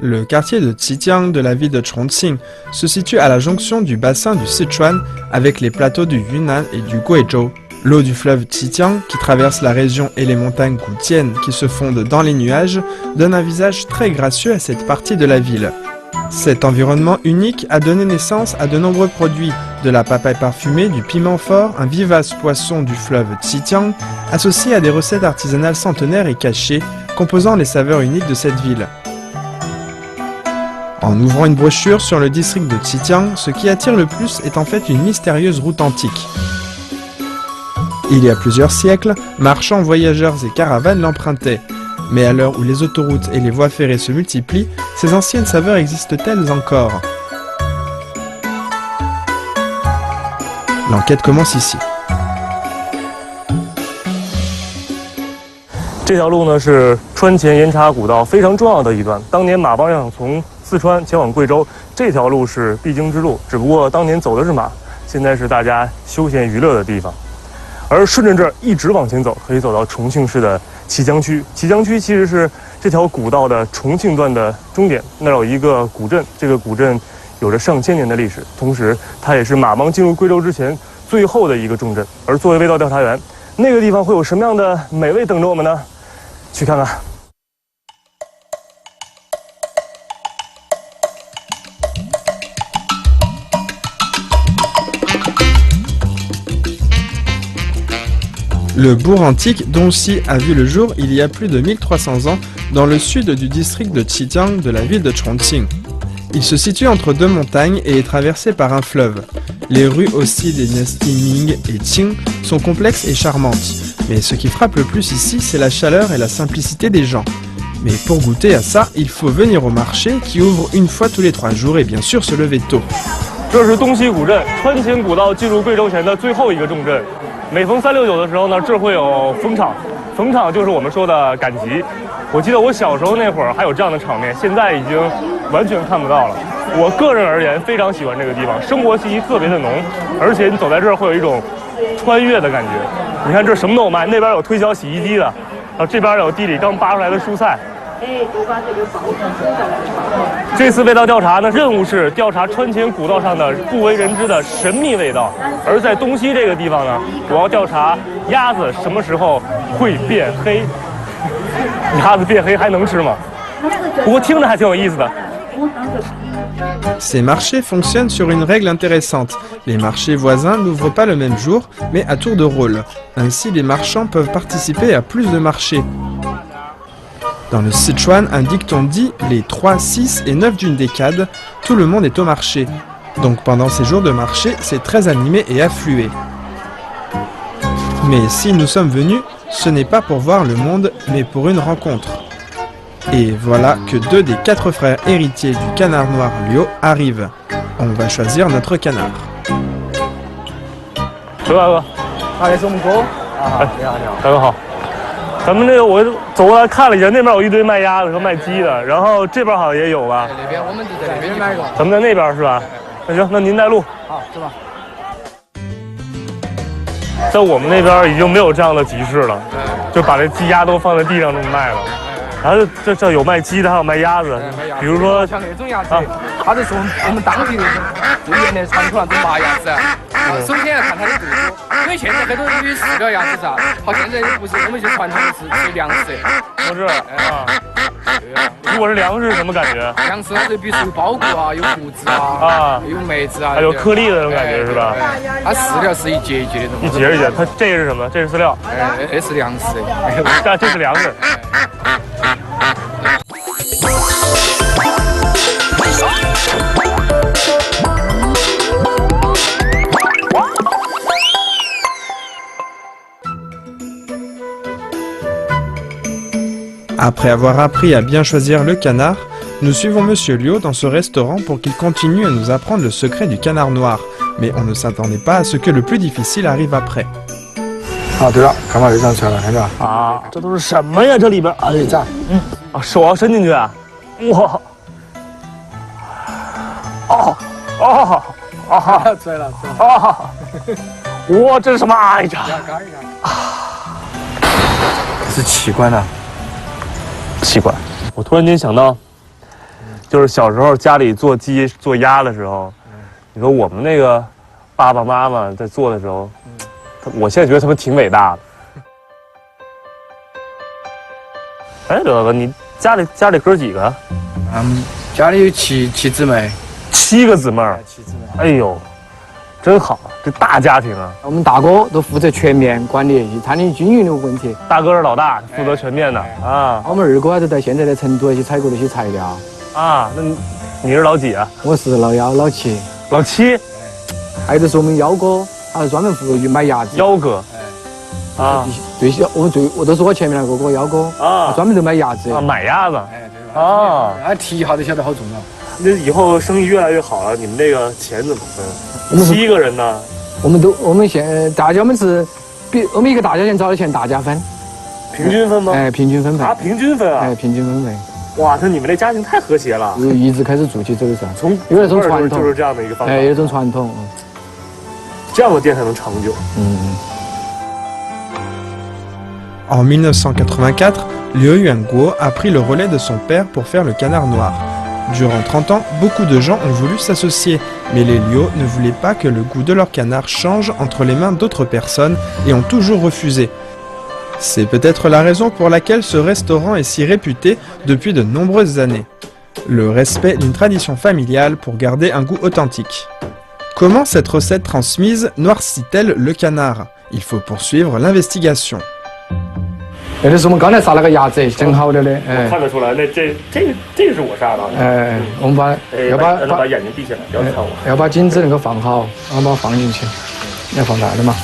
Le quartier de Qijiang de la ville de Chongqing se situe à la jonction du bassin du Sichuan avec les plateaux du Yunnan et du Guizhou. L'eau du fleuve Qijiang, qui traverse la région, et les montagnes Gutian qui se fondent dans les nuages, donne un visage très gracieux à cette partie de la ville. Cet environnement unique a donné naissance à de nombreux produits, de la papaye parfumée, du piment fort, un vivace poisson du fleuve Qijiang, associé à des recettes artisanales centenaires et cachées, composant les saveurs uniques de cette ville. En ouvrant une brochure sur le district de Qijiang, ce qui attire le plus est en fait une mystérieuse route antique. Il y a plusieurs siècles, marchands, voyageurs et caravanes l'empruntaient. Mais à l'heure où les autoroutes et les voies ferrées se multiplient, ces anciennes saveurs existent-elles encore? L'enquête commence ici. 这条路呢是川黔盐茶古道非常重要的一段。当年马帮想从四川前往贵州，这条路是必经之路。只不过当年走的是马，现在是大家休闲娱乐的地方。而顺着这儿一直往前走，可以走到重庆市的綦江区。綦江区其实是这条古道的重庆段的终点，那儿有一个古镇，这个古镇有着上千年的历史，同时它也是马帮进入贵州之前最后的一个重镇。而作为味道调查员，那个地方会有什么样的美味等着我们呢？去看看。Le bourg antique d'Onxi a vu le jour il y a plus de 1300 ans dans le sud du district de Qijiang de la ville de Chongqing. Il se situe entre deux montagnes et est traversé par un fleuve. Les rues aussi des dynasties Ming et Qing sont complexes et charmantes. Mais ce qui frappe le plus ici, c'est la chaleur et la simplicité des gens. Mais pour goûter à ça, il faut venir au marché qui ouvre une fois tous les 3 jours et bien sûr se lever tôt. 这是东西古镇，川黔古道进入贵州前的最后一个重镇。每逢369的时候呢，这儿会有逢场，逢场就是我们说的赶集。我记得我小时候那会儿还有这样的场面，现在已经完全看不到了。我个人而言非常喜欢这个地方，生活气息特别的浓，而且你走在这儿会有一种穿越的感觉。你看这什么都有卖，那边有推销洗衣机的，然后这边有地里刚拔出来的蔬菜。这次味道调查呢，任务是调查川黔古道上的不为人知的神秘味道。而在东西这个地方呢，我要调查鸭子什么时候会变黑。鸭子变黑还能吃吗？不过听着还挺有意思的。 Ces marchés fonctionnent sur une règle intéressante. Les marchés voisins n'ouvrent pas le même jour, mais à tour de rôle. Ainsi, les marchands peuvent participer à plus de marchés. Dans le Sichuan, un dicton dit « les 3, 6 et 9 d'une décade, tout le monde est au marché ». Donc pendant ces jours de marché, c'est très animé et afflué. Mais si nous sommes venus, ce n'est pas pour voir le monde, mais pour une rencontre. Et voilà que 2 des 4 frères héritiers du canard noir Liu arrivent. On va choisir notre canard. 刘大哥，也是我们哥啊，你好，你好，大哥好。咱们这个我走过来看了一下，那边有一堆卖鸭子和卖鸡的，然后这边好像也有吧？那边我们就在那边买过。咱们在那边是吧？那行，那您带路。好，走吧。在我们那边已经没有这样的集市了，就把这鸡鸭都放在地上这么卖了。 然后这有卖鸡的，还有卖鸭子，比如说像那种鸭子，它就是我们当地那种最原来传统那种麻鸭子。首先要看它的肚子，因为现在很多有饲料鸭子噻，好现在不是我们就传统的是粮食。不是啊。如果是粮食什么感觉？粮食它就比如说有包谷啊，有谷子啊，有麦子啊，还有颗粒的那种感觉是吧？它饲料是一节一节的那种。一节一节，它这是什么？这是饲料。这是粮食。这是粮食。 Après avoir appris à bien choisir le canard, nous suivons Monsieur Liu dans ce restaurant pour qu'il continue à nous apprendre le secret du canard noir. Mais on ne s'attendait pas à ce que le plus difficile arrive après. 啊，对了，看把这张出来了，看到吧？啊，这都是什么呀？这里边哎，这，啊，手要伸进去啊！哇！哦哦哦！出来了，出来了。啊！哇，这是什么？哎呀！这是器官呐。 器官。我突然间想到，就是小时候家里做鸡做鸭的时候，你说我们那个爸爸妈妈在做的时候，我现在觉得他们挺伟大的。哎，乐哥，你家里哥几个？家里有七姊妹，7个姊妹儿。，7姊妹。哎呦，真好，这大家庭啊！我们大哥都负责全面管理，餐厅经营的问题。大哥是老大，负责全面的啊。我们二哥还是在现在在成都去采购那些材料。啊，那你是老几啊？我是老幺、老七。老七。还有就是我们幺哥，他是专门负责去买鸭子。幺哥。啊。最小，我都是我前面那个哥幺哥啊，专门就买鸭子。啊，买鸭子。哎，对吧？啊。他提一下都晓得好重要。那以后生意越来越好了，你们这个钱怎么分？7个人呢？我们现大家是我们一个大家庭找的钱大家分。平均分吗？哎，平均分配。啊，平均分啊！哎，平均分配。哇，那你们这家庭太和谐了。一直开始做起走上，从有那种传统，就是这样的一个方法。哎，有一种传统，这样的店才能长久。En 1984, Liu Yuanguo a pris le relais de son père pour faire le canard noir. Durant 30 ans, beaucoup de gens ont voulu s'associer, mais les Liu ne voulaient pas que le goût de leur canard change entre les mains d'autres personnes et ont toujours refusé. C'est peut-être la raison pour laquelle ce restaurant est si réputé depuis de nombreuses années. Le respect d'une tradition familiale pour garder un goût authentique. Comment cette recette transmise noircit-elle le canard? Il faut poursuivre l'investigation. 那是我们刚才杀那个鸭子，整好了的。我看得出来，那这是我杀的。哎，我们要把眼睛闭起来，不要看我。要把颈子那个放好，然后把它放进去，要放大的嘛。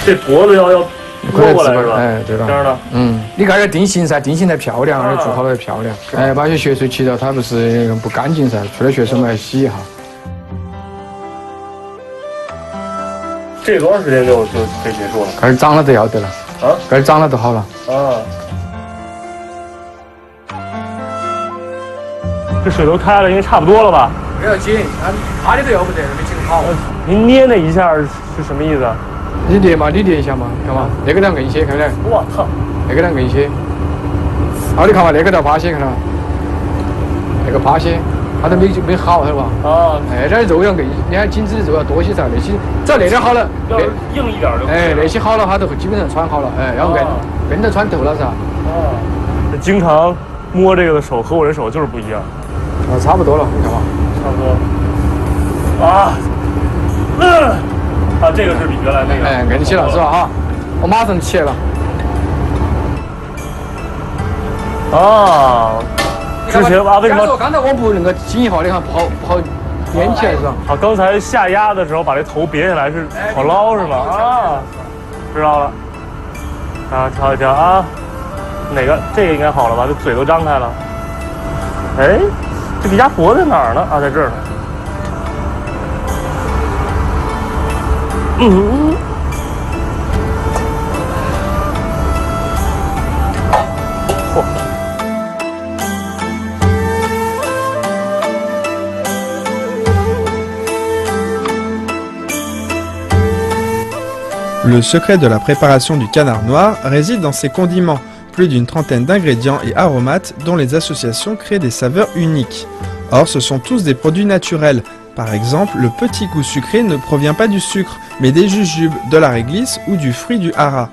这脖子要摸过来是吧？哎，对吧？这样的。你看要定型噻，定型才漂亮，而且做好了才漂亮。哎，把些血水去掉，它不是不干净噻，出了血水我们要洗一下。这多长时间就可以结束了？开始长了就要得了。啊，开始长了就好了。啊，这水都开了，应该差不多了吧？不要紧，它里头要不得，没紧好。您捏那一下是什么意思？你捏嘛，你捏一下嘛，看嘛，那个两硬些，看来。我操，那个两硬些。好，你看嘛，那个条趴些，看到吗？那个趴些，它都没好，晓得吧？啊，哎，那肉要硬，你看紧致的肉要多些噻，那些只要那点好了，要是硬一点就。哎，那些好了，它都基本上穿好了，哎，要硬都穿透了噻。哦，经常摸这个的手和我这手就是不一样。啊，差不多了，你看嘛。差不多。啊，这个是比原来那个。哎，硬起了是吧？哈，我马上起来了。啊。之前为什么？刚才我不那个紧一下，你看不好粘起来是吧？啊，刚才下鸭的时候把这头别下来是好捞是吗？啊，知道了。啊，瞧一瞧啊，哪个？这个应该好了吧？这嘴都张开了。哎，这个鸭脖在哪儿呢？啊，在这儿呢。嚯！ Le secret de la préparation du canard noir réside dans ses condiments, plus d'une trentaine d'ingrédients et aromates dont les associations créent des saveurs uniques. Or, ce sont tous des produits naturels. Par exemple, le petit goût sucré ne provient pas du sucre, mais des jujubes, de la réglisse ou du fruit du hara.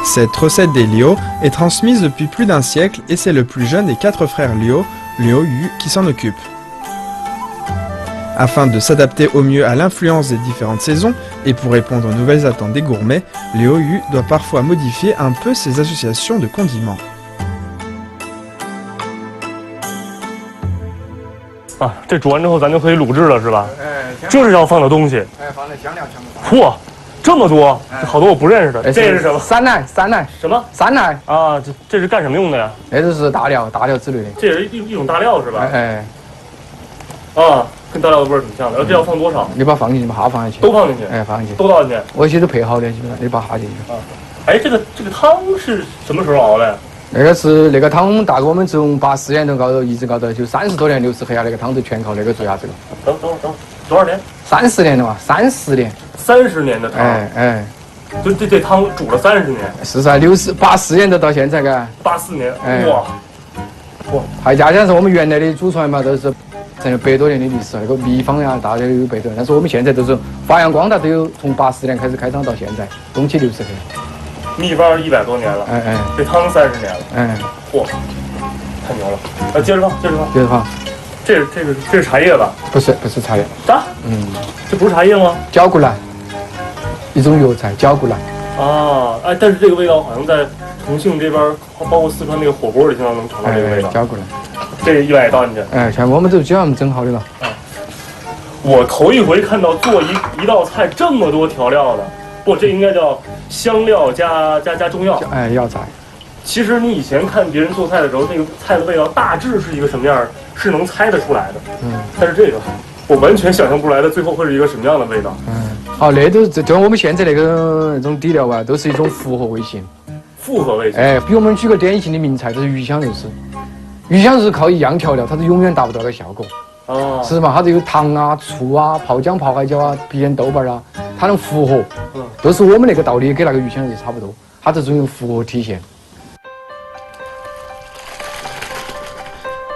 Cette recette des Liu est transmise depuis plus d'un siècle et c'est le plus jeune des 4 frères Liu, Liu Yu, qui s'en occupe. Afin de s'adapter au mieux à l'influence des différentes saisons et pour répondre aux nouvelles attentes des gourmets, Liu Yu doit parfois modifier un peu ses associations de condiments. 啊，这煮完之后咱就可以卤制了，是吧？哎，这是要放的东西。哎，放的香料全部放。嚯，这么多，好多我不认识的。这是什么？山奶，山奶。什么？山奶。啊，这是干什么用的呀？那都是大料之类的。这也是一种大料是吧？哎。啊，跟大料的味儿挺像的。这要放多少？你把它放进去，把它放进去。都放进去。哎，放进去。都倒进去。我一些都配好的，基本上你把它下进去。啊。哎，这个汤是什么时候熬的呀？那个汤，大哥我们从80年代搞到一直搞到就30多年60黑啊，那个汤都全靠那个做下子了。等，多少年？ 30年了嘛，30年。30年的汤。哎。这汤煮了30年。是噻，84年的到现在嘎。84年，哎哇！还加上是我们原来的祖传嘛，都是成了100多年的历史，那个秘方呀，大概有100多年。但是我们现在都是发扬光大，都有从80年开始开张到现在，东起60年。秘方100多年了，这汤30年了，嚯，太牛了！接着放，接着放。这是茶叶吧？不是茶叶。啥？这不是茶叶吗？绞股蓝，一种药材，绞股蓝。啊，哎，但是这个味道好像在重庆这边，包括四川那个火锅里，经常能尝到这个味道。绞股蓝，这100也倒进去。像我们都基本上整好的了。我头一回看到做一道菜这么多调料的，不，这应该叫香料加中药。药材。其实你以前看别人做菜的时候，那个菜的味道大致是一个什么样，是能猜得出来的。但是这个我完全想象不出来的，最后会是一个什么样的味道。好，那都就我们现在那种底料啊，都是一种复合味型。复合味型。比我们举个典型的名菜，就是鱼香肉丝。鱼香肉丝靠一样调料，它是永远达不到那个效果。是嘛？它这有糖啊、醋啊、泡姜、泡海椒啊、郫县豆瓣啊，它能复合。都是我们那个道理，跟那个鱼香肉丝差不多，它这种有复合体现。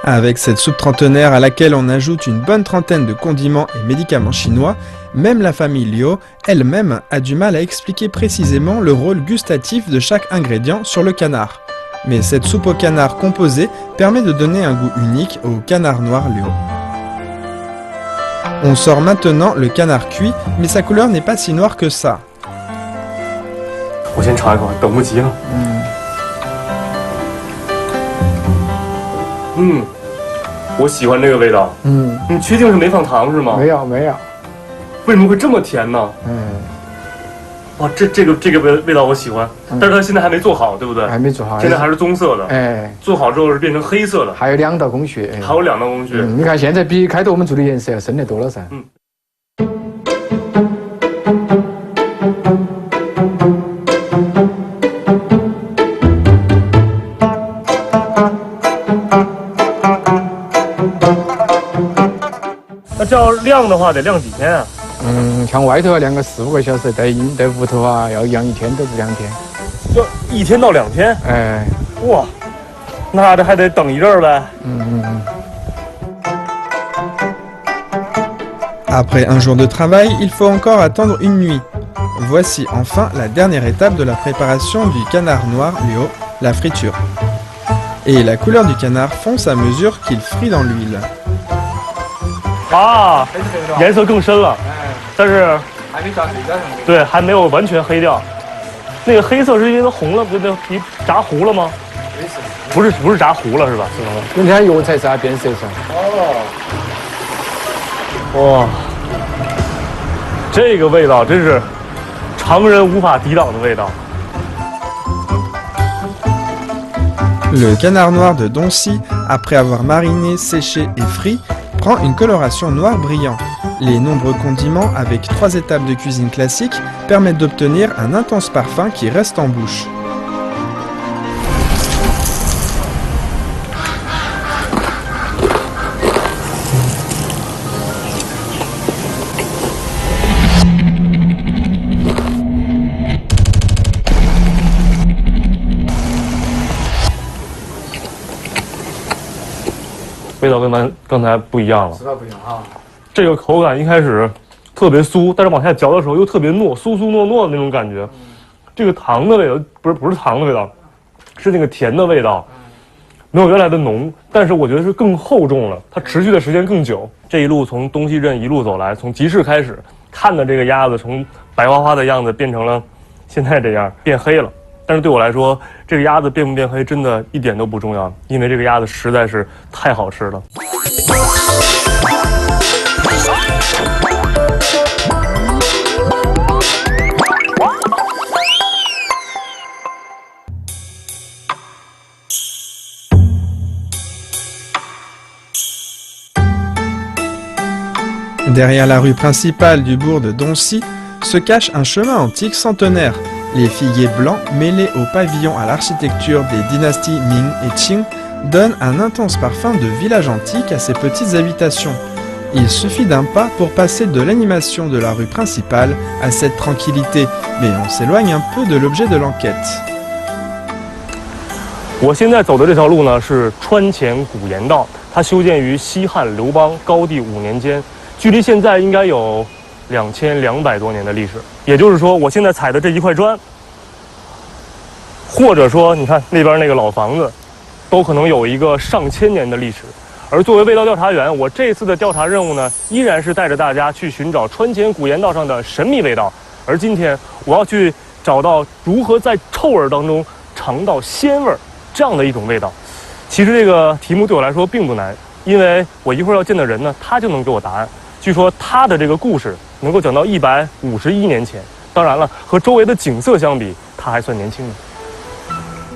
Avec cette soupe trentenaire à laquelle on ajoute une bonne trentaine de condiments et médicaments chinois, même la famille Liu elle-même a du mal à expliquer précisément le rôle gustatif de chaque ingrédient sur le canard. Mais cette soupe au canard composée permet de donner un goût unique au canard noir Liu. On sort maintenant le canard cuit, mais sa couleur n'est pas si noire que ça. 我先尝一口，等不及了。我喜欢这个味道。你确定是没放糖是吗？没有。为什么会这么甜呢？哇，这个味道我喜欢，但是它现在还没做好，对不对？还没做好，现在还是棕色的。做好之后是变成黑色的。还有2道工序。还有2道工序。你看现在比开头我们做的颜色要深得多了噻。那这样晾的话得晾几天啊？像外头要晾个4、5个小时，在屋头啊要养1天到2天。要1天到2天？哇，那这还得等一阵儿呗。Après un jour de travail, il faut encore attendre une nuit. Voici enfin la dernière étape de la préparation du canard noir Liu, la friture. Et la couleur du canard fonce à mesure qu'il frit dans l'huile. 啊，颜色更深了，但是还没炸黑掉上。对，还没有完全黑掉。那个黑色是因为它红了，不对，皮炸糊了吗？不是炸糊了是吧？你看药材是变色噻。哇，这个味道真是常人无法抵挡的味道。Le canard noir de Doncy, après avoir mariné, séché et frit, prend une coloration noire brillant. Les nombreux condiments, avec 3 étapes de cuisine classique, permettent d'obtenir un intense parfum qui reste en bouche. « 味道跟咱刚才不一样了，是吧？不一样啊。这个口感一开始特别酥，但是往下嚼的时候又特别糯，酥酥糯糯的那种感觉。这个糖的味道不是糖的味道，是那个甜的味道，没有原来的浓，但是我觉得是更厚重了，它持续的时间更久。这一路从东西镇一路走来，从集市开始看的这个鸭子从白花花的样子变成了现在这样变黑了。但是对我来说，这个鸭子变不变黑真的一点都不重要，因为这个鸭子实在是太好吃了。Derrière la rue principale du bourg de Doncy se cache un chemin antique centenaire. Les figuiers blancs mêlés aux pavillons à l'architecture des dynasties Ming et Qing donnent un intense parfum de village antique à ces petites habitations. Il suffit d'un pas pour passer de l'animation de la rue principale à cette tranquillité, mais on s'éloigne un peu de l'objet de l'enquête. 我现在走的这条路呢是川黔古沿道，它修建于西汉刘邦高帝5年间，距离现在应该有2200多年的历史。也就是说，我现在踩的这一块砖，或者说你看那边那个老房子，都可能有一个上千年的历史。而作为味道调查员，我这次的调查任务呢，依然是带着大家去寻找川黔古沿道上的神秘味道。而今天我要去找到如何在臭味当中尝到鲜味这样的一种味道。其实这个题目对我来说并不难，因为我一会儿要见的人呢，他就能给我答案。据说他的这个故事能够讲到151年前，当然了，和周围的景色相比，他还算年轻的。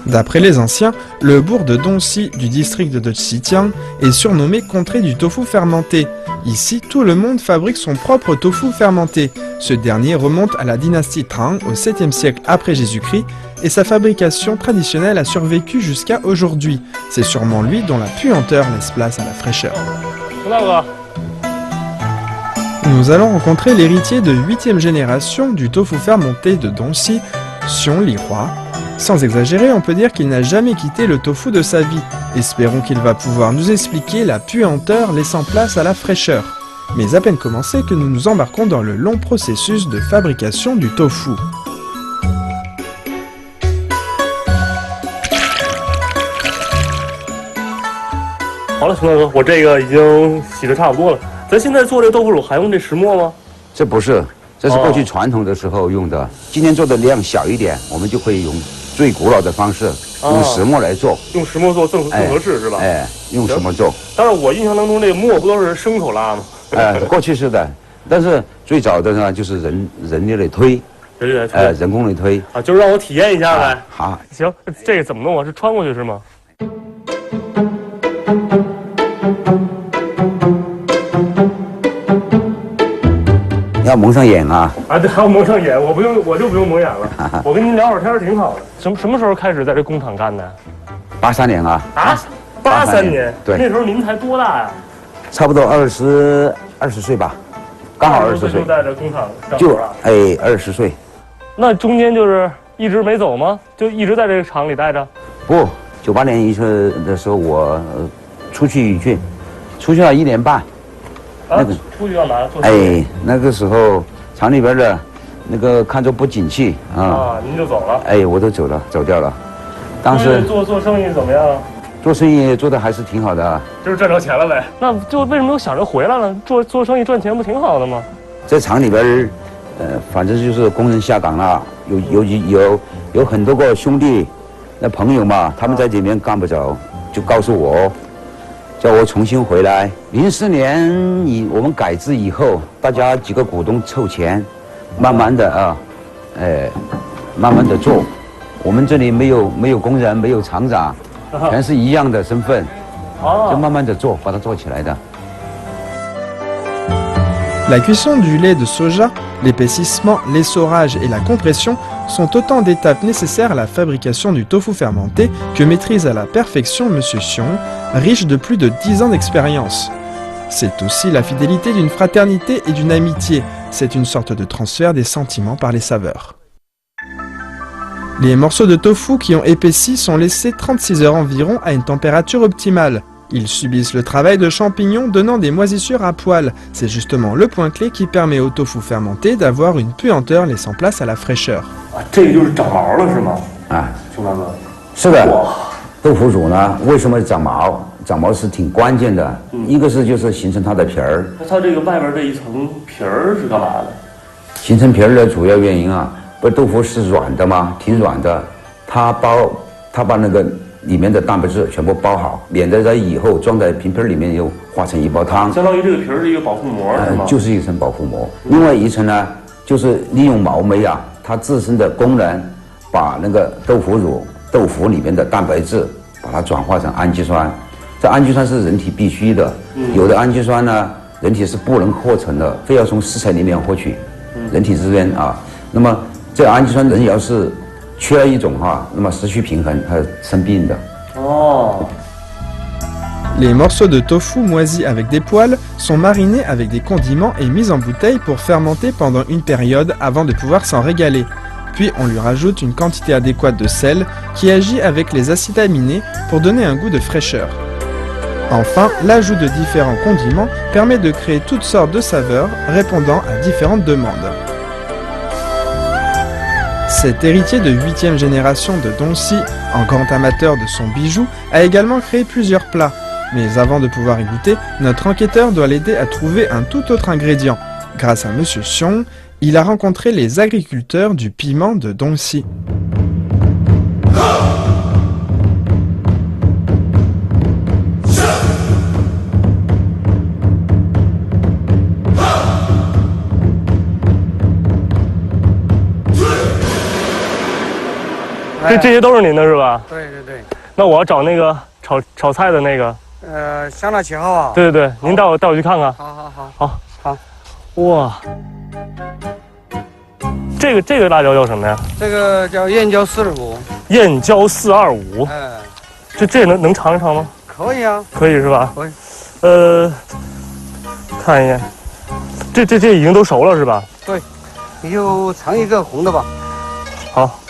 D'après les anciens, le bourg de Dongxi du district de Xitiang est surnommé contrée du tofu fermenté. Ici, tout le monde fabrique son propre tofu fermenté. Ce dernier remonte à la dynastie Tang au 7e siècle après Jésus-Christ et sa fabrication traditionnelle a survécu jusqu'à aujourd'hui. C'est sûrement lui dont la puanteur laisse place à la fraîcheur. Nous allons rencontrer l'héritier de 8e génération du tofu fermenté de Dongxi, Xiong Lihua. Sans exagérer, on peut dire qu'il n'a jamais quitté le tofu de sa vie. Espérons qu'il va pouvoir nous expliquer la puanteur laissant place à la fraîcheur. Mais à peine commencé que nous nous embarquons dans le long processus de fabrication du tofu. 好了，熊大哥，我这个已经洗得差不多了。咱现在做这个豆腐乳还用这石磨吗？这不是，这是过去传统的时候用的。今天做的量小一点，我们就可以用最古老的方式，用石磨来做。用石磨做更合适是吧？哎，用石磨做。但是我印象当中，这个磨不都是生口拉吗？过去是的，但是最早的呢，就是人力来推。 人工来推啊，就是让我体验一下呗。好，行，这个怎么弄啊？是穿过去是吗？要蒙上眼啊！啊，对，还要蒙上眼，我就不用蒙眼了。我跟您聊会儿天挺好的。什么时候开始在这工厂干的？83年啊。啊，83年。对。那时候您才多大呀？差不多20岁吧，刚好20岁。就在这工厂干活啊。就20岁。 那中间就是一直没走吗？就一直在这个厂里待着？不，98年一次的时候我出去了1年半。那个出去干嘛？那个时候厂里边的那个看着不景气啊，您就走了？我都走掉了。当时做生意怎么样？做生意做的还是挺好的，就是赚着钱了呗。那就为什么又想着回来了？做生意赚钱不挺好的吗？在厂里边。 反正就是工人下岗了，有很多个兄弟、那朋友嘛，他们在这边干不着，就告诉我，叫我重新回来。04年我们改制以后，大家几个股东凑钱，慢慢的慢慢的做。我们这里没有工人，没有厂长，全是一样的身份，就慢慢的做，把它做起来的。 La cuisson du lait de soja, l'épaississement, l'essorage et la compression sont autant d'étapes nécessaires à la fabrication du tofu fermenté que maîtrise à la perfection M. Xiong, riche de plus de 10 ans d'expérience. C'est aussi la fidélité d'une fraternité et d'une amitié, c'est une sorte de transfert des sentiments par les saveurs. Les morceaux de tofu qui ont épaissi sont laissés 36 heures environ à une température optimale. Ils subissent le travail de champignons donnant des moisissures à poil. C'est justement le point clé qui permet au tofu fermenté d'avoir une puanteur laissant place à la fraîcheur. 这个就是长毛了是吗？熊大哥。是的，豆腐乳呢，为什么长毛？长毛是挺关键的。一个是就是形成它的皮儿。那它这个外边这一层皮儿是干嘛的？形成皮儿的主要原因啊，不是豆腐是软的吗？挺软的，它把那个。 里面的蛋白质全部包好，免得在以后装在瓶瓶里面又化成一包汤。相当于这个皮儿是一个保护膜，是吗？就是一层保护膜。另外一层呢，就是利用毛酶啊，它自身的功能，把那个豆腐里面的蛋白质，把它转化成氨基酸。这氨基酸是人体必须的，有的氨基酸呢，人体是不能合成的，非要从食材里面获取。人体之间啊，那么这氨基酸人要是 缺了一种哈，那么失去平衡，它生病的。Les morceaux de tofu moisis avec des poils sont marinés avec des condiments et mis en bouteille pour fermenter pendant une période avant de pouvoir s'en régaler. Puis on lui rajoute une quantité adéquate de sel qui agit avec les acides aminés pour donner un goût de fraîcheur. Enfin, l'ajout de différents condiments permet de créer toutes sortes de saveurs répondant à différentes demandes. Cet héritier de 8e génération de Dongxi, un grand amateur de son bijou, a également créé plusieurs plats. Mais avant de pouvoir y goûter, notre enquêteur doit l'aider à trouver un tout autre ingrédient. Grâce à Monsieur Xiong, il a rencontré les agriculteurs du piment de Dongxi.这些都是您的是吧？对对对。那我要找那个炒菜的那个。香辣7号啊。对对对，您带我去看看。好。哇，这个辣椒叫什么呀？这个叫燕郊425。燕郊425。这能尝一尝吗？可以啊。可以是吧？可以。看一眼，这已经都熟了是吧？对，你就尝一个红的吧。好。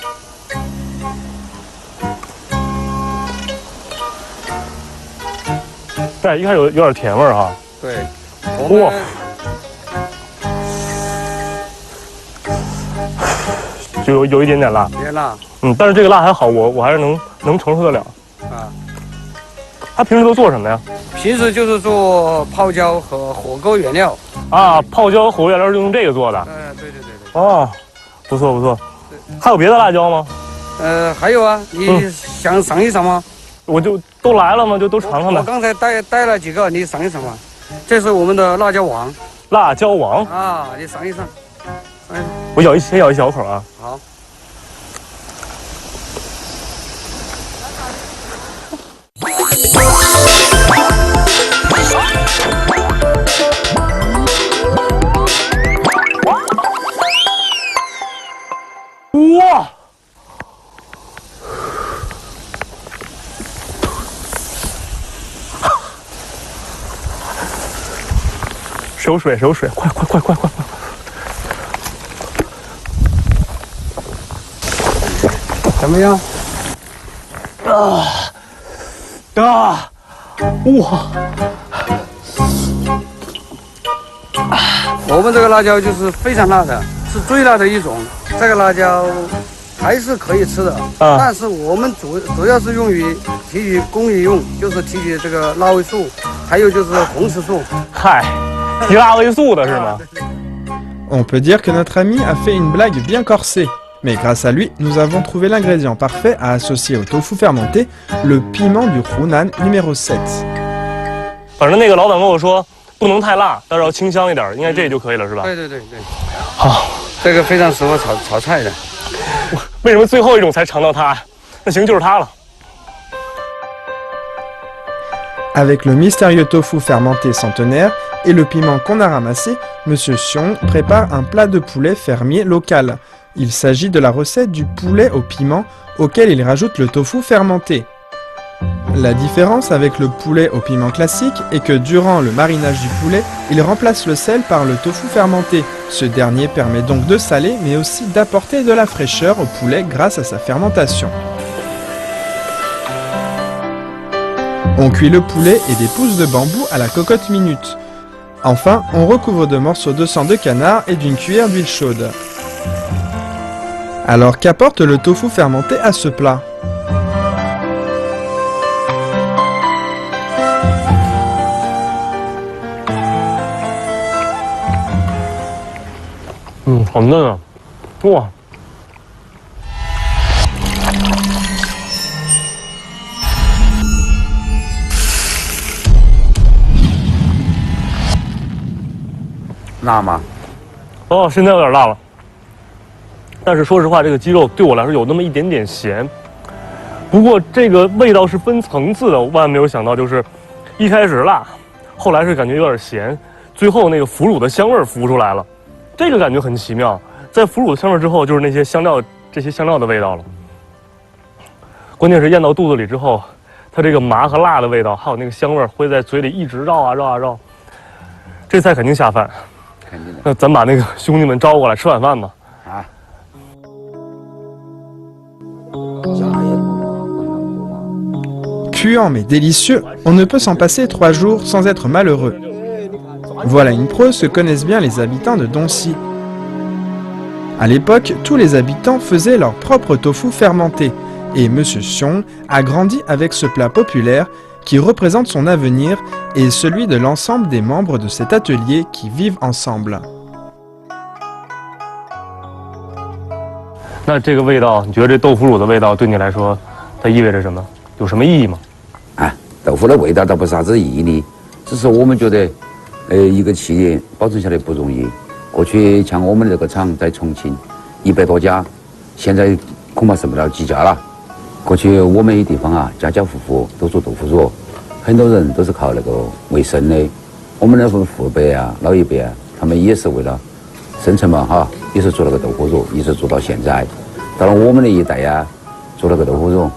对，一开始有点甜味儿哈。对。哇。就有一点点辣。别辣。但是这个辣还好，我还是能承受得了。啊。他平时都做什么呀？平时就是做泡椒和火锅原料。啊，泡椒火锅原料是用这个做的。对。哦，不错。还有别的辣椒吗？还有啊，你想尝一尝吗？我就都来了嘛，就都尝尝呗。我刚才带了几个，你尝一尝吧。这是我们的辣椒王。辣椒王啊，你尝一尝。我先咬一小口啊。好。哇！有水，快！怎么样？哇！我们这个辣椒就是非常辣的，是最辣的一种。这个辣椒还是可以吃的，但是我们主要是用于提取工业用，就是提取这个辣味素，还有就是红色素。嗨，提辣味素的是吗？ On peut dire que notre ami a fait une blague bien corsée. Mais grâce à lui, nous avons trouvé l'ingrédient parfait à associer au tofu fermenté, le piment du Hunan numéro 7. 反正那个老板跟我说不能太辣，但是要清香一点，应该这就可以了，是吧？对。好，这个非常适合炒菜的。为什么最后一种才尝到它呀？那行，就是它了。 Avec le mystérieux tofu fermenté centenaire et le piment qu'on a ramassé, Monsieur Xiong prépare un plat de poulet fermier local. Il s'agit de la recette du poulet au piment auquel il rajoute le tofu fermenté. La différence avec le poulet au piment classique est que durant le marinage du poulet, il remplace le sel par le tofu fermenté. Ce dernier permet donc de saler mais aussi d'apporter de la fraîcheur au poulet grâce à sa fermentation. On cuit le poulet et des pousses de bambou à la cocotte minute. Enfin, on recouvre de morceaux de sang de canard et d'une cuillère d'huile chaude. Alors qu'apporte le tofu fermenté à ce plat?好嫩啊！哇！辣吗？哦，现在有点辣了。但是说实话，这个鸡肉对我来说有那么一点点咸。不过这个味道是分层次的，我万万没有想到，就是一开始辣，后来是感觉有点咸，最后那个腐乳的香味浮出来了。这个感觉很奇妙。在腐乳的香味之后，就是那些香料，这些香料的味道了。关键是咽到肚子里之后，它这个麻和辣的味道，还有那个香味儿，会在嘴里一直绕啊绕啊绕。这菜肯定下饭。肯定的。那咱把那个兄弟们招过来吃晚饭吧。啊。Puant mais délicieux, on ne peut s'en passer 3 jours sans être malheureux. Voilà une prose que connaissent bien les habitants de Doncy. À l'époque, tous les habitants faisaient leur propre tofu fermenté, et Monsieur Xiong a grandi avec ce plat populaire qui représente son avenir et celui de l'ensemble des membres de cet atelier qui vivent ensemble. 那这个味道，你觉得这豆腐乳的味道对你来说，它意味着什么？有什么意义吗？啊，豆腐的味道倒不是啥子意义，只是我们觉得，一个企业保存下来不容易。过去像我们这个厂在重庆，100多家，现在恐怕剩不了几家了。过去我们的地方啊，家家户户都做豆腐乳，很多人都是靠那个为生的。我们的父辈啊、老一辈啊，他们也是为了生存嘛，哈，也是做那个豆腐乳，一直做到现在。到了我们的一代啊，做那个豆腐乳。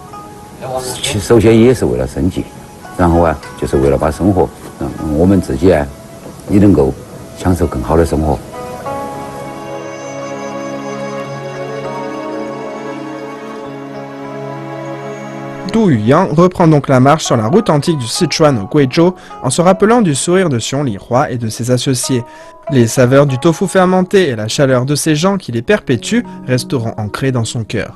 其实首先也是为了生计，然后啊，就是为了把生活，我们自己啊，也能够享受更好的生活。Du Yuyang reprend donc la marche sur la route antique du Sichuan au Guizhou en se rappelant du sourire de Xiong Lihua et de ses associés. Les saveurs du tofu fermenté et la chaleur de ces gens qui les perpétuent resteront ancrées dans son cœur.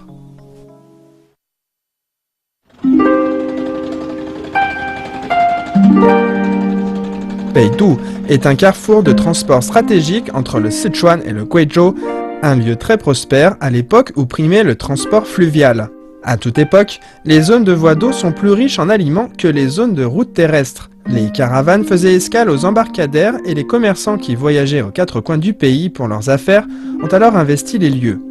Beidou est un carrefour de transport stratégique entre le Sichuan et le Guizhou, un lieu très prospère à l'époque où primait le transport fluvial. À toute époque, les zones de voies d'eau sont plus riches en aliments que les zones de routes terrestres. Les caravanes faisaient escale aux embarcadères et les commerçants qui voyageaient aux 4 coins du pays pour leurs affaires ont alors investi les lieux.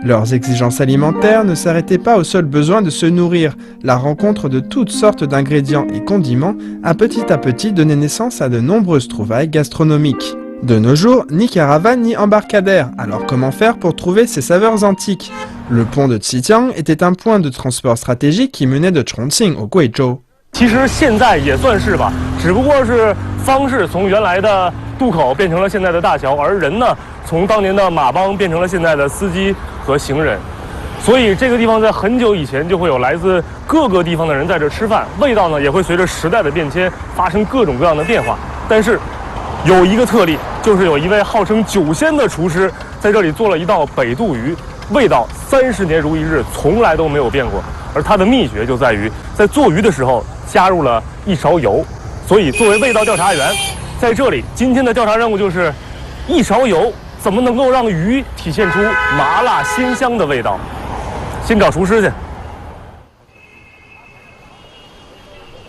Leurs exigences alimentaires ne s'arrêtaient pas au seul besoin de se nourrir. La rencontre de toutes sortes d'ingrédients et condiments a petit à petit donné naissance à de nombreuses trouvailles gastronomiques. De nos jours, ni caravane ni embarcadère, alors comment faire pour trouver ces saveurs antiques? Le pont de Zitiang était un point de transport stratégique qui menait de Chongqing au Guizhou. 其实现在也算是吧，只不过是方式从原来的渡口变成了现在的大桥，而人呢，从当年的马帮变成了现在的司机和行人。所以这个地方在很久以前就会有来自各个地方的人在这吃饭，味道呢也会随着时代的变迁发生各种各样的变化。但是有一个特例，就是有一位号称酒仙的厨师在这里做了一道北渡鱼，味道30年如一日，从来都没有变过。而它的秘诀就在于在做鱼的时候加入了1勺油。所以作为味道调查员，在这里今天的调查任务就是1勺油怎么能够让鱼体现出麻辣鲜香的味道。先找厨师去。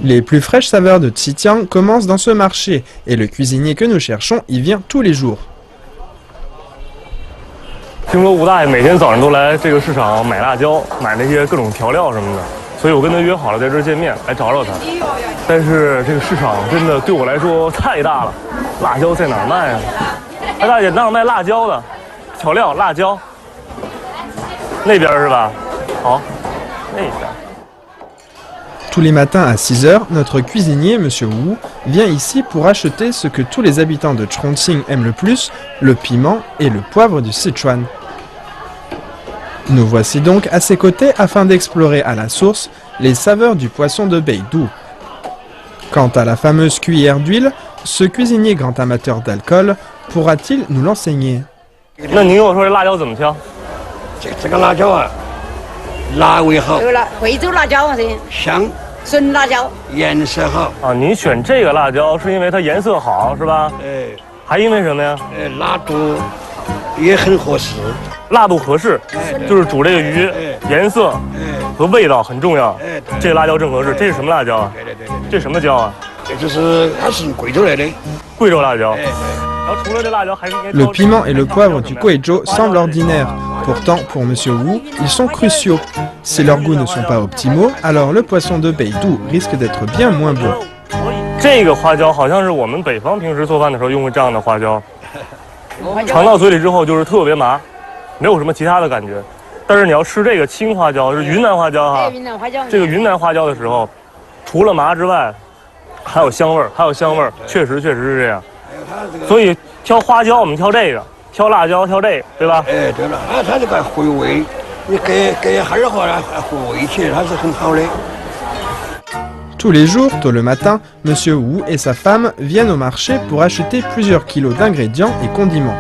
Les plus fraîches saveurs de Zitiang commencent dans ce marché et le cuisinier que nous cherchons y vient tous les jours. 听说吴大爷每天早上都来这个市场买辣椒，买那些各种调料什么的，所以我跟他约好了在这儿见面，来找找他。但是这个市场真的对我来说太大了，辣椒在哪儿卖啊？哎，大姐，哪有卖辣椒的？调料辣椒，那边是吧？好，那边。Tous les matins à 6 h, notre cuisinier, M. Wu, vient ici pour acheter ce que tous les habitants de Chongqing aiment le plus, le piment et le poivre du Sichuan. Nous voici donc à ses côtés afin d'explorer à la source les saveurs du poisson de Beidou. Quant à la fameuse cuillère d'huile, ce cuisinier grand amateur d'alcool pourra-t-il nous l'enseigner? 那您跟我说这辣椒怎么挑？这个辣椒啊，辣味好，有了贵州辣椒噻，香，纯辣椒，颜色好。啊，您选这个辣椒是因为它颜色好是吧？哎，还因为什么呀？辣度也很合适。辣度合适，就是煮这个鱼，颜色和味道很重要。这个辣椒正合适。这是什么辣椒啊？对。这什么椒啊？这就是它是贵州来的。贵州辣椒。然后除了这辣椒，还是应该。Le piment et le poivre du Guizhou semblent ordinaires. Pourtant, pour M. Wu, ils sont cruciaux. Si leurs goûts ne sont pas optimaux, alors le poisson de Beidou risque d'être bien moins bon. 这个花椒好像是我们北方平时做饭的时候用过这样的花椒，尝到嘴里之后就是特别麻，没有什么其他的感觉。但是你要吃这个青花椒，是云南花椒哈，云南花椒，这个云南花椒的时候，除了麻之外，还有香味儿，还有香味儿，确实是这样。所以挑花椒我们挑这个，挑辣椒挑这个，对吧？哎，对了，它这个回味，你给哈儿话回味起来，它是很好的。Tous les jours, tôt le matin, Monsieur Wu et sa femme viennent au marché pour acheter plusieurs kilos d'ingrédients et condiments.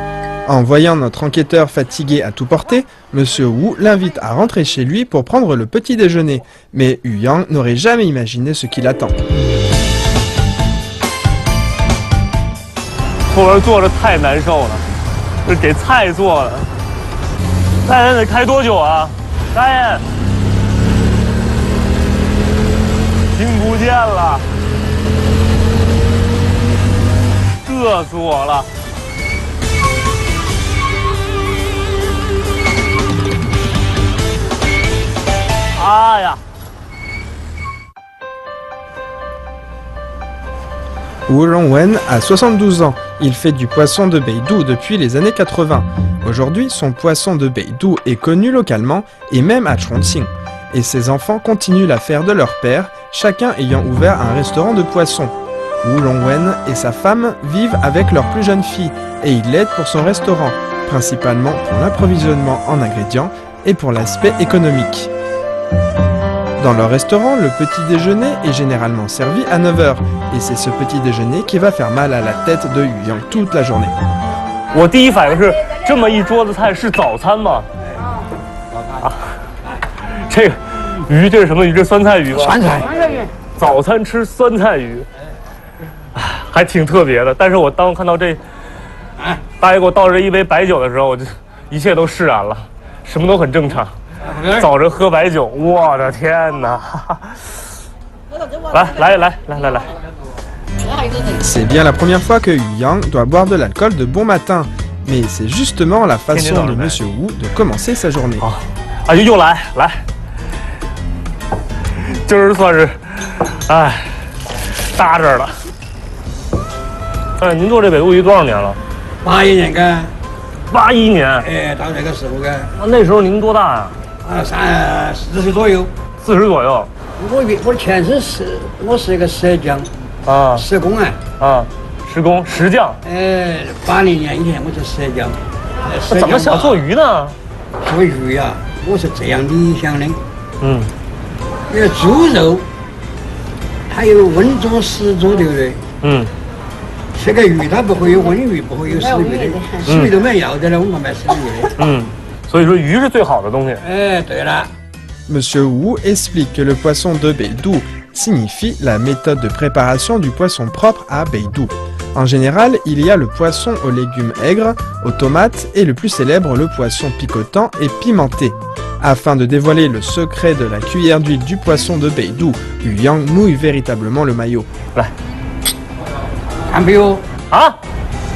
En voyant notre enquêteur fatigué à tout porter, Monsieur Wu l'invite à rentrer chez lui pour prendre le petit déjeuner. Mais Yu Yang n'aurait jamais imaginé ce qui l'attend. 后边坐着太难受了，这给菜做的。大爷得开多久啊？大爷，听不见了，热死我了。哎呀！ Wu Longwen a 72 ans. Il fait du poisson de Beidou depuis les années 80. Aujourd'hui, son poisson de Beidou est connu localement et même à Chongqing. Et ses enfants continuent l'affaire de leur père, chacun ayant ouvert un restaurant de poissons. Wu Longwen et sa femme vivent avec leur plus jeune fille et ils l'aident pour son restaurant, principalement pour l'approvisionnement en ingrédients et pour l'aspect économique. Dans leur restaurant, le petit déjeuner est généralement servi à 9h et c'est ce petit déjeuner qui va faire mal à la tête de Yu Yang toute la journée. 我第一反应是，这么一桌子菜是早餐吗？啊，这个鱼这是什么鱼？这酸菜鱼吗？酸菜鱼。早餐吃酸菜鱼，还挺特别的。但是我当看到这，大爷给我倒这一杯白酒的时候，我就一切都释然了，什么都很正常。 早着喝白酒，我的天哪！来。C'est bien la première fois que Yu Yang doit boire de l'alcool de bon matin, mais c'est justement la façon de Monsieur Wu de commencer sa journée. 啊，又来，今儿算是，搭着了。哎，您做这北渡鱼多少年了81年干。81年。哎，到这个时候干。那时候您多大呀？ 40左右，40左右。我前身是，我是一个石匠，石工石匠。80年以前我是石匠。那怎么想做鱼呢？做鱼呀，我是这样理想的。因为猪肉它有温煮、湿煮，对不对？这个鱼它不会有温鱼，不会有湿鱼的，湿鱼都没要得了，我们买湿鱼的。所以说鱼是最好的东西。哎，对了。Monsieur Wu explique que le poisson de Beidou signifie la méthode de préparation du poisson propre à Beidou. En général, il y a le poisson aux légumes aigres, aux tomates et le plus célèbre, le poisson picotant et pimenté. Afin de dévoiler le secret de la cuillère d'huile du poisson de Beidou, Yu Yang mouille véritablement le maillot. 来，看没有？啊，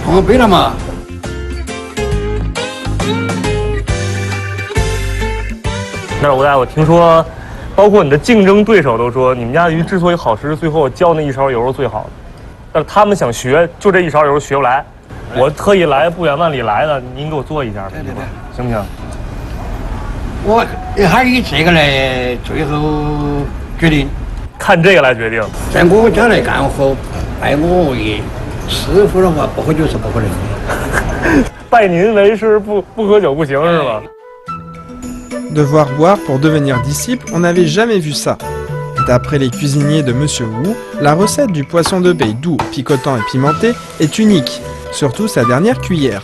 碰杯了吗？ 但是吴大爷，我听说，包括你的竞争对手都说，你们家的鱼之所以好吃，最后浇那一勺油是最好的。但是他们想学，就这一勺油学不来。我特意来不远万里来的，您给我做一下，行不行？我还以这个来最后决定，看这个来决定。在我家来干活，拜我为师傅的话，不喝酒是不可能的。拜您为师，不喝酒不行是吗？ Devoir boire pour devenir disciple, on n'avait jamais vu ça. D'après les cuisiniers de Monsieur Wu, la recette du poisson de Beidou, picotant et pimenté, est unique, surtout sa dernière cuillère.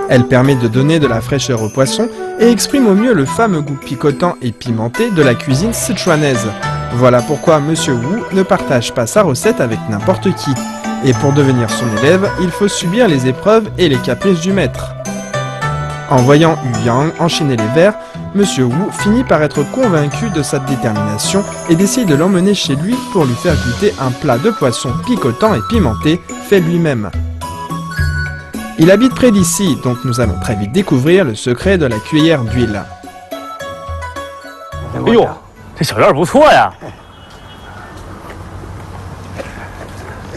Elle permet de donner de la fraîcheur au poisson et exprime au mieux le fameux goût picotant et pimenté de la cuisine sichuanaise. Voilà pourquoi Monsieur Wu ne partage pas sa recette avec n'importe qui. Et pour devenir son élève, il faut subir les épreuves et les caprices du maître. En voyant Yu Yang enchaîner les verres, Monsieur Wu finit par être convaincu de sa détermination et décide de l'emmener chez lui pour lui faire goûter un plat de poisson picotant et pimenté fait lui-même. Il habite près d'ici, donc nous allons très vite découvrir le secret de la cuillère d'huile. 哎呦，这小院不错呀！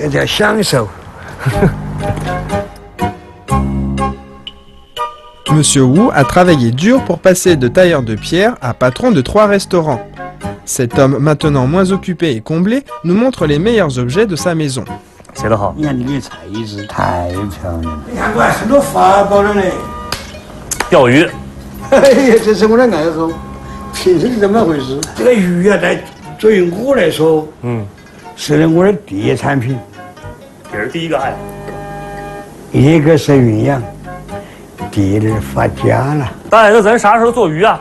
有点享受。Monsieur Wu a travaillé dur pour passer de tailleur de pierre à patron de 3 restaurants. Cet homme, maintenant moins occupé et comblé, nous montre les meilleurs objets de sa maison. 写得好。你看你的才子太漂亮了，你看我还是个法宝了嘞。钓鱼，哎呀，这是我的爱好，平时是这么回事。这个鱼啊，作为我来说，是我的第一产品。也是第一个爱。一个是云养，第二是发家了。大爷，那咱啥时候做鱼啊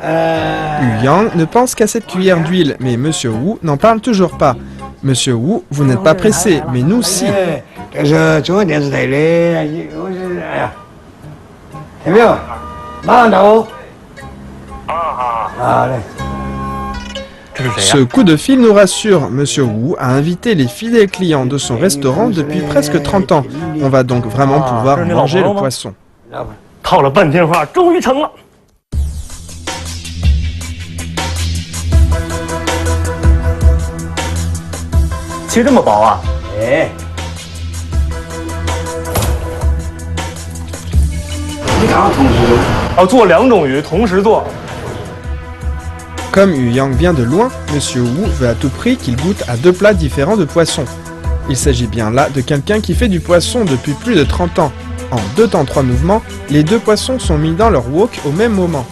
？Yu Yang ne pense qu'à cette cuillère d'huile, mais Monsieur Wu n'en parle toujours pas. Monsieur Wu, vous n'êtes pas pressé, mais nous si. 这是中央电视台的，我是哎呀，有没有？马上到哦。好嘞。 Ce coup de fil nous rassure, Monsieur Wu a invité les fidèles clients de son restaurant depuis presque 30 ans. On va donc vraiment pouvoir manger le poisson. 套了半天话，终于成了。切这么薄啊？哎，你看我同时做。哦，做2种鱼同时做。 Comme Yu Yang vient de loin, Monsieur Wu veut à tout prix qu'il goûte à 2 plats différents de poisson. Il s'agit bien là de quelqu'un qui fait du poisson depuis plus de 30 ans. En 2 temps 3 mouvements, les 2 poissons sont mis dans leur wok au même moment.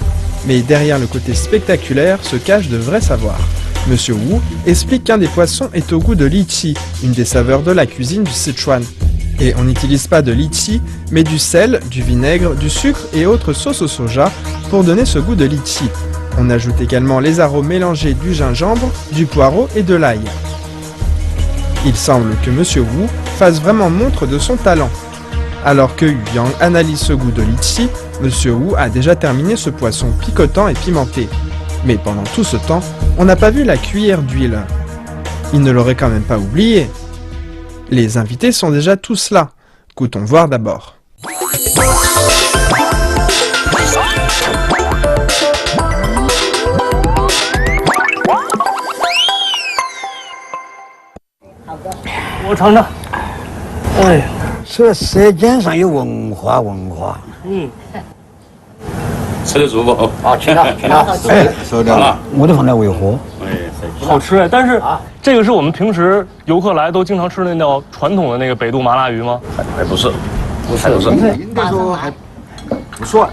Mais derrière le côté spectaculaire se cache de vrais savoirs. Monsieur Wu explique qu'un des poissons est au goût de litchi, une des saveurs de la cuisine du Sichuan. Et on n'utilise pas de litchi, mais du sel, du vinaigre, du sucre et autres sauces au soja pour donner ce goût de litchi. On ajoute également les arômes mélangés du gingembre, du poireau et de l'ail. Il semble que Monsieur Wu fasse vraiment montre de son talent. Alors que Yu Yang analyse ce goût de litchi, Monsieur Wu a déjà terminé ce poisson picotant et pimenté. Mais pendant tout ce temps, on n'a pas vu la cuillère d'huile. Il ne l'aurait quand même pas oublié. Les invités sont déjà tous là. Goûtons voir d'abord.我尝尝。哎，是舌尖上有文化。吃得舒服哦。好，请了。哎，收掉了。我都放在为喝。好吃哎！但是这个是我们平时游客来都经常吃的那道传统的那个北渡麻辣鱼吗？还不是，应该说还不算。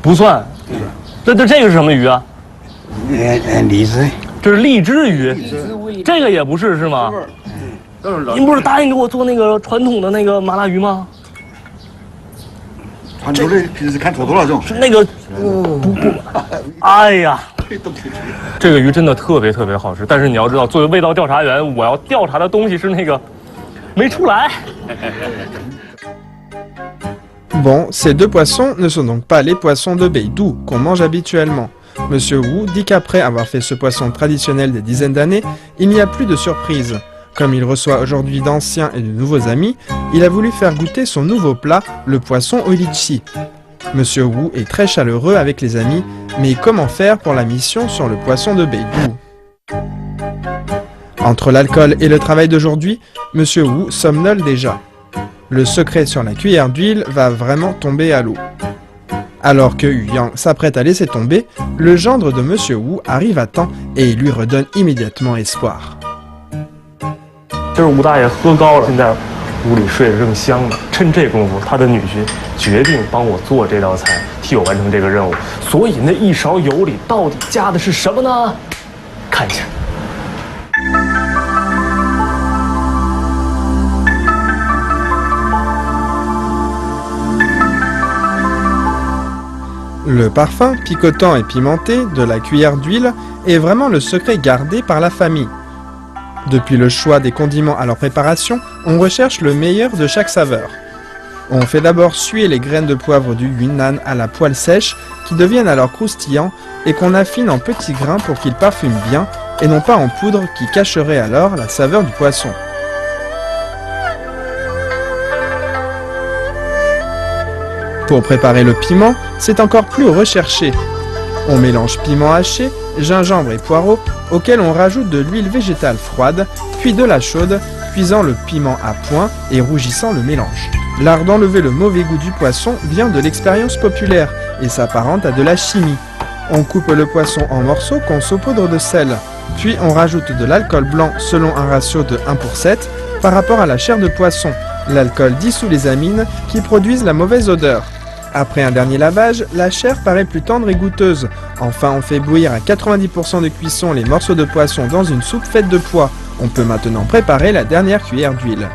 不算。这个是什么鱼啊？荔枝。这是荔枝鱼。这个也不是是吗？您不是答应给我做那个传统的那个麻辣鱼吗？传统的平时看错多了这种。是那个不，哎呀，这个鱼真的特别好吃。但是你要知道，作为味道调查员，我要调查的东西是那个没出来。Bon, ces 2 poissons ne sont donc pas les poissons de Beidou qu'on mange habituellement. Monsieur Wu dit qu'après avoir fait ce poisson traditionnel des dizaines d'années, il n'y a plus de surprise. Comme il reçoit aujourd'hui d'anciens et de nouveaux amis, il a voulu faire goûter son nouveau plat, le poisson au litchi. Monsieur Wu est très chaleureux avec les amis, mais comment faire pour la mission sur le poisson de Beidou? Entre l'alcool et le travail d'aujourd'hui, Monsieur Wu somnole déjà. Le secret sur la cuillère d'huile va vraiment tomber à l'eau. Alors que Yu Yang s'apprête à laisser tomber, le gendre de Monsieur Wu arrive à temps et lui redonne immédiatement espoir. 今儿吴大爷喝高了，现在屋里睡得正香呢。趁这功夫，他的女婿决定帮我做这道菜，替我完成这个任务。所以那一勺油里到底加的是什么呢？看一下。Le parfum picotant et pimenté de la cuillère d'huile est vraiment le secret gardé par la famille. Depuis le choix des condiments à leur préparation, on recherche le meilleur de chaque saveur. On fait d'abord suer les graines de poivre du Yunnan à la poêle sèche qui deviennent alors croustillants et qu'on affine en petits grains pour qu'ils parfument bien et non pas en poudre qui cacherait alors la saveur du poisson. Pour préparer le piment, c'est encore plus recherché. On mélange piment haché, gingembre et poireau, auquel on rajoute de l'huile végétale froide, puis de la chaude, cuisant le piment à point et rougissant le mélange. L'art d'enlever le mauvais goût du poisson vient de l'expérience populaire et s'apparente à de la chimie. On coupe le poisson en morceaux qu'on saupoudre de sel. Puis on rajoute de l'alcool blanc selon un ratio de 1:7 par rapport à la chair de poisson. L'alcool dissout les amines qui produisent la mauvaise odeur. Après un dernier lavage, la chair paraît plus tendre et goûteuse. Enfin, on fait bouillir à 90% de cuisson les morceaux de poisson dans une soupe faite de pois. On peut maintenant préparer la dernière cuillère d'huile.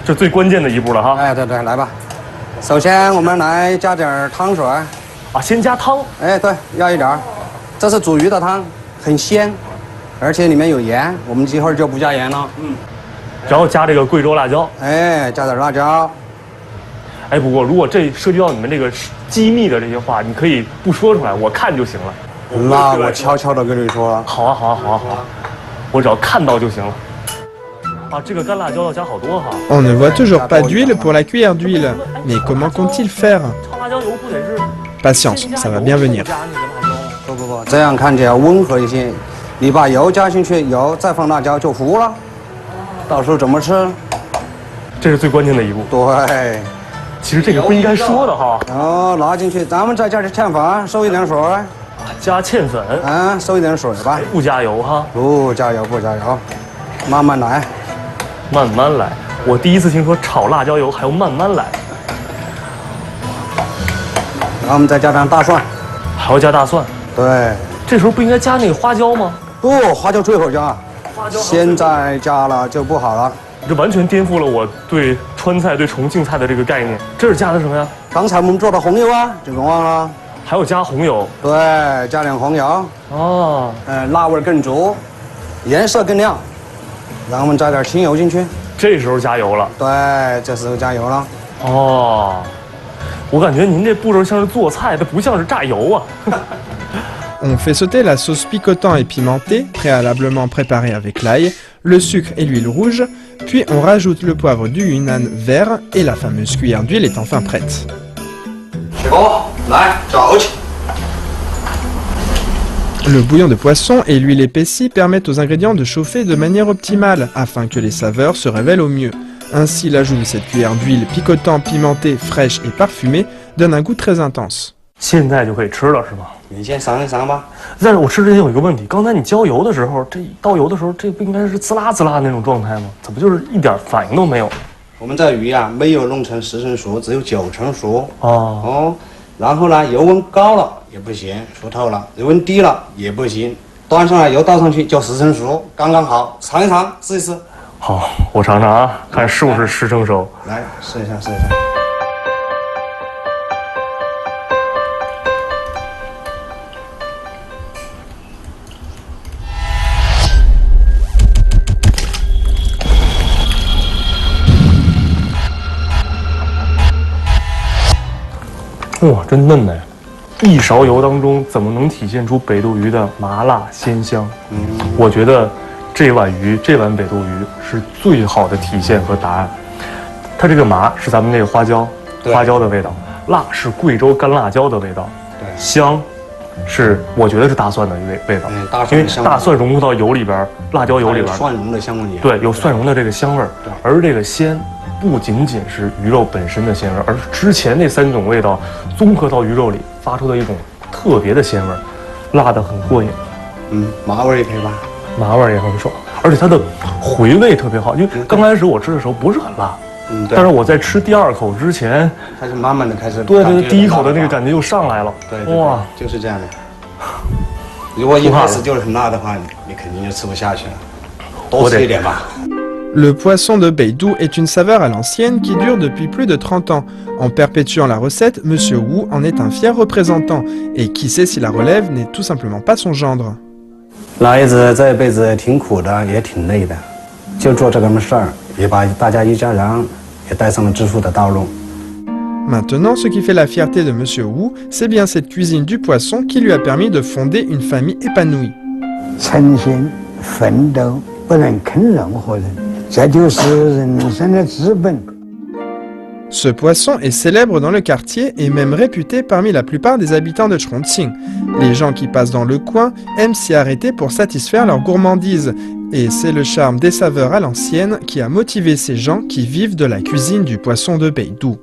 这最关键的一步了哈。哎，对对，来吧。首先我们来加点汤水。啊，先加汤。哎，对，要一点。这是煮鱼的汤，很鲜，而且里面有盐，我们一会儿就不加盐了。然后加这个贵州辣椒。哎，加点辣椒。哎，不过如果这涉及到你们这个机密的这些话，你可以不说出来，我看就行了。那我悄悄的跟你说。好啊，好啊，好啊，好啊，我只要看到就行了。啊，这个干辣椒要加好多哈。On ne voit toujours pas d'huile pour la cuillère d'huile. Mais comment compte-t-il faire? 炒辣椒油不得是 Patience, ça va bien venir. 不，这样看起来温和一些。你把油加进去，油再放辣椒就糊了。到时候怎么吃？这是最关键的一步。对。其实这个不应该说的哈。哦，拿进去，咱们再加点芡粉，收一点水。加芡粉。啊，收一点水吧。不加油哈。不加油，不加油，慢慢来。慢慢来，我第一次听说炒辣椒油还要慢慢来。然后我们再加上大蒜，还要加大蒜。对，这时候不应该加那个花椒吗？不，花椒最后加。花椒现在加了就不好了。这完全颠覆了我对川菜、对重庆菜的这个概念。这是加的什么呀？刚才我们做的红油啊，这个忘了。还有加红油。对，加点红油。哦。辣味更足，颜色更亮。然后我们加点清油进去，这时候加油了。对，这时候加油了。哦，我感觉您这步骤像是做菜，它不像是榨油啊。On fait sauter la sauce piquante et pimentée, préalablement préparée avec l'ail, le sucre et l'huile rouge, puis on rajoute le poivre du Yunnan vert et la fameuse cuillère d'huile est enfin prête. 起锅，来搅起。 Le bouillon de poisson et l'huile épaissie permettent aux ingrédients de chauffer de manière optimale afin que les saveurs se révèlent au mieux. Ainsi, l'ajout de cette cuillère d'huile piquantante, pimentée, fraîche et parfumée donne un goût très intense. 现在就可以吃了是吗？你先尝一尝吧。但是我吃之前有一个问题，刚才你浇油的时候，这倒油的时候，这不应该是滋啦滋啦那种状态吗？怎么就是一点反应都没有？我们这鱼啊，没有弄成10成熟，只有9成熟。哦。然后呢，油温高了也不行，熟透了；油温低了也不行。端上来油倒上去就10成熟，刚刚好。尝一尝，试一试。好，我尝尝啊，看是不是10成熟。来，试一下，试一下。哇，真嫩呢！一勺油当中怎么能体现出北斗鱼的麻辣鲜香？我觉得这碗北斗鱼是最好的体现和答案。它这个麻是咱们那个花椒的味道，辣是贵州干辣椒的味道，香是我觉得是大蒜的味道，因为大蒜融入到油里边，辣椒油里边，蒜蓉的香味也对，有蒜蓉的这个香味儿，而这个鲜。不仅仅是鱼肉本身的鲜味，而是之前那3种味道综合到鱼肉里发出的一种特别的鲜味，辣得很过瘾。麻味也可以吧？麻味也很爽，而且它的回味特别好。因为刚开始我吃的时候不是很辣，但是我在吃第2口之前，它是慢慢的开始。对，第1口的那个感觉又上来了。对，哇，就是这样的。如果一开始就是很辣的话，你肯定就吃不下去了。多吃一点吧。 Le poisson de Beidou est une saveur à l'ancienne qui dure depuis plus de 30 ans. En perpétuant la recette, Monsieur Wu en est un fier représentant. Et qui sait si la relève n'est tout simplement pas son gendre. 老爷子这辈子挺苦的，也挺累的，就做这个事儿，也把大家一家人也带上了致富的道路。 Maintenant, ce qui fait la fierté de Monsieur Wu, c'est bien cette cuisine du poisson qui lui a permis de fonder une famille épanouie. 诚心奋斗，不能坑任何人。 这就是人生的资本。 Ce poisson est célèbre dans le quartier et même réputé parmi la plupart des habitants de Chongqing. Les gens qui passent dans le coin aiment s'y arrêter pour satisfaire leur gourmandise. Et c'est le charme des saveurs à l'ancienne qui a motivé ces gens qui vivent de la cuisine du poisson de Beidou.